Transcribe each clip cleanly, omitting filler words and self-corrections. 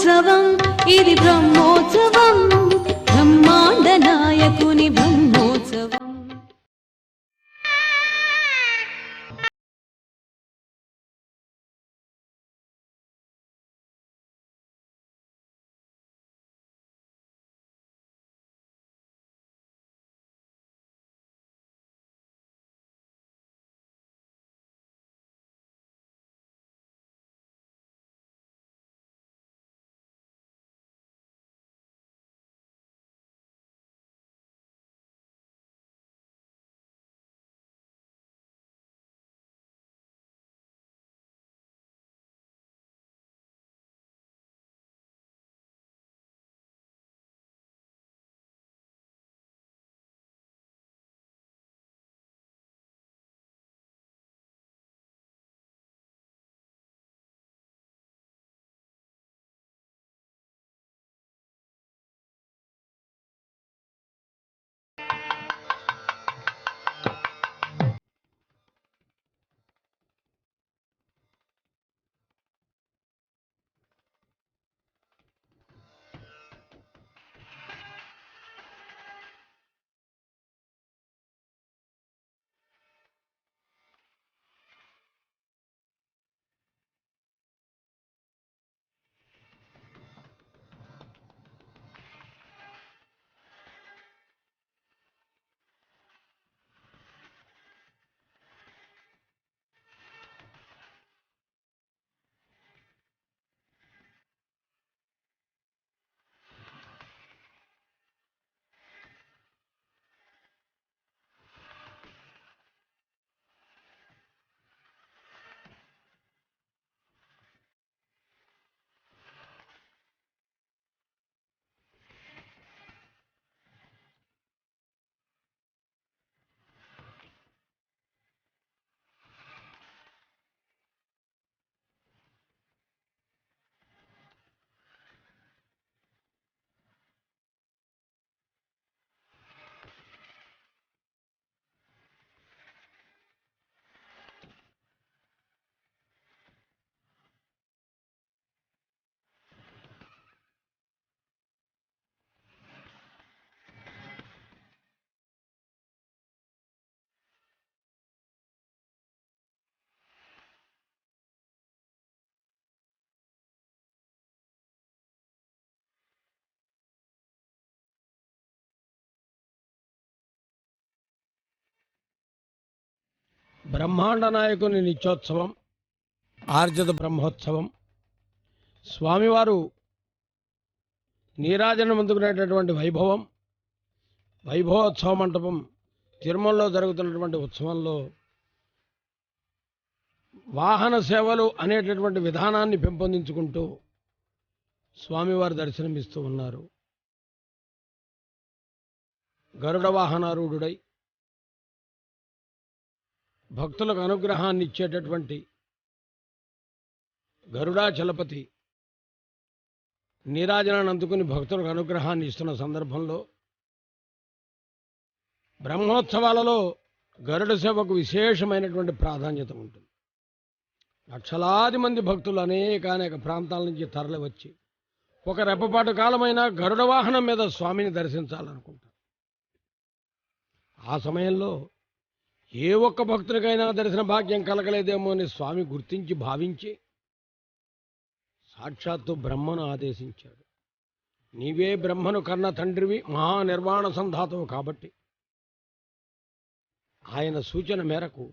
బ్రహ్మోత్సవం ఇది బ్రహ్మోత్సవం బ్రహ్మాండ నాయకుని బ్రహ్మోత్సవం. బ్రహ్మాండ నాయకుని నిత్యోత్సవం, ఆర్జిత బ్రహ్మోత్సవం. స్వామివారు నీరాజనం అందుకునేటటువంటి వైభవోత్సవ మంటపం తిరుమలలో జరుగుతున్నటువంటి ఉత్సవంలో వాహన సేవలు అనేటటువంటి విధానాన్ని పెంపొందించుకుంటూ స్వామివారు దర్శనమిస్తూ ఉన్నారు. గరుడ వాహనారూఢుడై భక్తులకు అనుగ్రహాన్ని ఇచ్చేటటువంటి గరుడాచలపతి నీరాజనాన్ని అందుకుని భక్తులకు అనుగ్రహాన్ని ఇస్తున్న సందర్భంలో బ్రహ్మోత్సవాలలో గరుడ సేవకు విశేషమైనటువంటి ప్రాధాన్యత ఉంటుంది. లక్షలాది మంది భక్తులు అనేక ప్రాంతాల నుంచి తరలి వచ్చి ఒక రెప్పపాటు కాలమైనా గరుడ వాహనం మీద స్వామిని దర్శించాలనుకుంటారు. ఆ సమయంలో ఏ ఒక్క భక్తునికైనా దర్శన భాగ్యం కలగలేదేమో అని స్వామి గుర్తించి భావించి సాక్షాత్తు బ్రహ్మను ఆదేశించాడు. నీవే బ్రహ్మను కన్న తండ్రివి, మహానిర్వాణ సంధాతవు కాబట్టి ఆయన సూచన మేరకు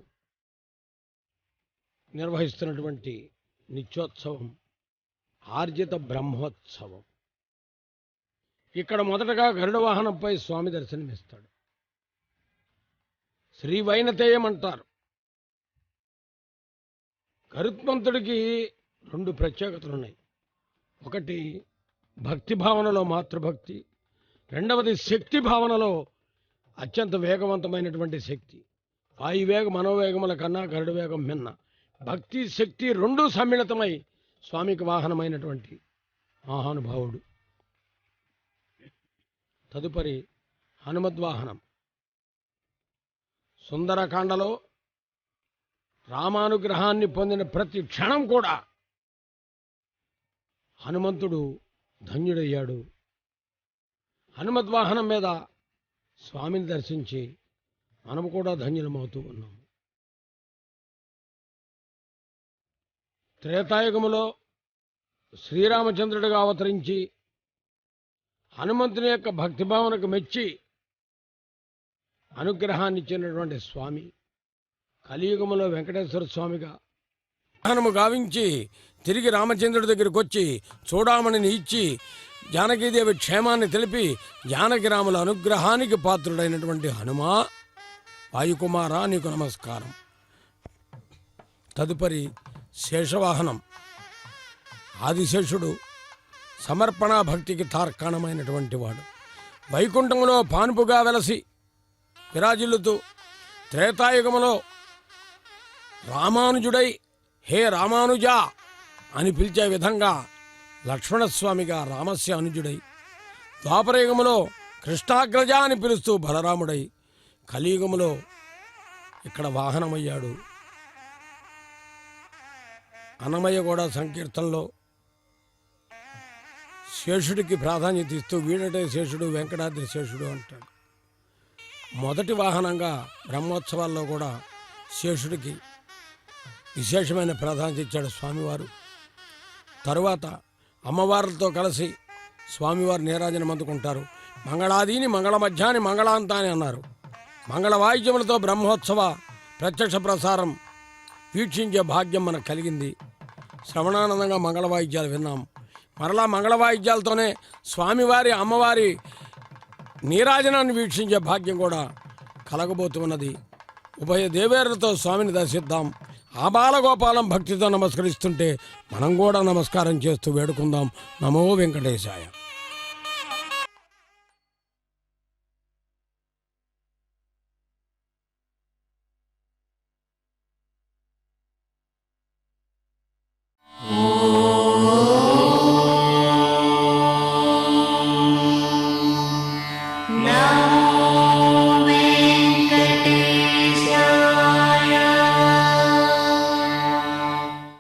నిర్వహిస్తున్నటువంటి నిత్యోత్సవం ఆర్జిత బ్రహ్మోత్సవం. ఇక్కడ మొదటగా గరుడ వాహనంపై స్వామి దర్శనమిస్తాడు. శ్రీ వైనతేయం అంటారు. గరుత్మంతుడికి రెండు ప్రత్యేకతలున్నాయి. ఒకటి భక్తి భావనలో మాతృభక్తి, రెండవది శక్తి భావనలో అత్యంత వేగవంతమైనటువంటి శక్తి. వాయువేగ మనోవేగముల కన్నా గరుడ వేగం మిన్న. భక్తి శక్తి రెండూ సమ్మిళితమై స్వామికి వాహనమైనటువంటి మహానుభావుడు. తదుపరి హనుమద్వాహనం. సుందరకాండలో రామానుగ్రహాన్ని పొందిన ప్రతి క్షణం కూడా హనుమంతుడు ధన్యుడయ్యాడు. హనుమద్వాహనం మీద స్వామిని దర్శించి మనము కూడా ధన్యులమవుతూ ఉన్నాం. త్రేతాయుగములో శ్రీరామచంద్రుడిగా అవతరించి హనుమంతుని యొక్క భక్తిభావనకు మెచ్చి అనుగ్రహాన్ని ఇచ్చినటువంటి స్వామి కలియుగములో వెంకటేశ్వర స్వామిగా వాహనము గావించి తిరిగి రామచంద్రుడి దగ్గరికి వచ్చి చూడామణిని ఇచ్చి జానకీదేవి క్షేమాన్ని తెలిపి జానకిరాముల అనుగ్రహానికి పాత్రుడైనటువంటి హనుమా వాయుకుమారా నీకు నమస్కారం. తదుపరి శేషవాహనం. ఆదిశేషుడు సమర్పణా భక్తికి తార్కాణమైనటువంటి వాడు. వైకుంఠంలో పానుపుగా వెలసి విరాజిల్లుతూ త్రేతాయుగములో రామానుజుడై హే రామానుజా అని పిలిచే విధంగా లక్ష్మణస్వామిగా రామస్య అనుజుడై, ద్వాపరయుగములో కృష్ణాగ్రజ అని పిలుస్తూ బలరాముడై, కలియుగములో ఇక్కడ వాహనమయ్యాడు. అన్నమయ్య కూడా సంకీర్తనలో శేషుడికి ప్రాధాన్యత ఇస్తూ వీడటే శేషుడు వెంకటాద్రి శేషుడు అంటాడు. మొదటి వాహనంగా బ్రహ్మోత్సవాల్లో కూడా శేషుడికి విశేషమైన ప్రాధాన్యత ఇచ్చాడు స్వామివారు. తరువాత అమ్మవార్లతో కలిసి స్వామివారు నీరాజనం అందుకుంటారు. మంగళాదీని మంగళ మధ్యాని మంగళాంతాని అన్నారు. మంగళ వాయిద్యములతో బ్రహ్మోత్సవ ప్రత్యక్ష ప్రసారం వీక్షించే భాగ్యం మనకు కలిగింది. శ్రవణానందంగా మంగళ వాయిద్యాలు విన్నాం. మరలా మంగళ వాయిద్యాలతోనే స్వామివారి అమ్మవారి నీరాజనాన్ని వీక్షించే భాగ్యం కూడా కలగబోతున్నది. ఉభయ దేవేరులతో స్వామిని దర్శిద్దాం. ఆ బాలగోపాలం భక్తితో నమస్కరిస్తుంటే మనం కూడా నమస్కారం చేస్తూ వేడుకుందాం. నమో వెంకటేశాయ.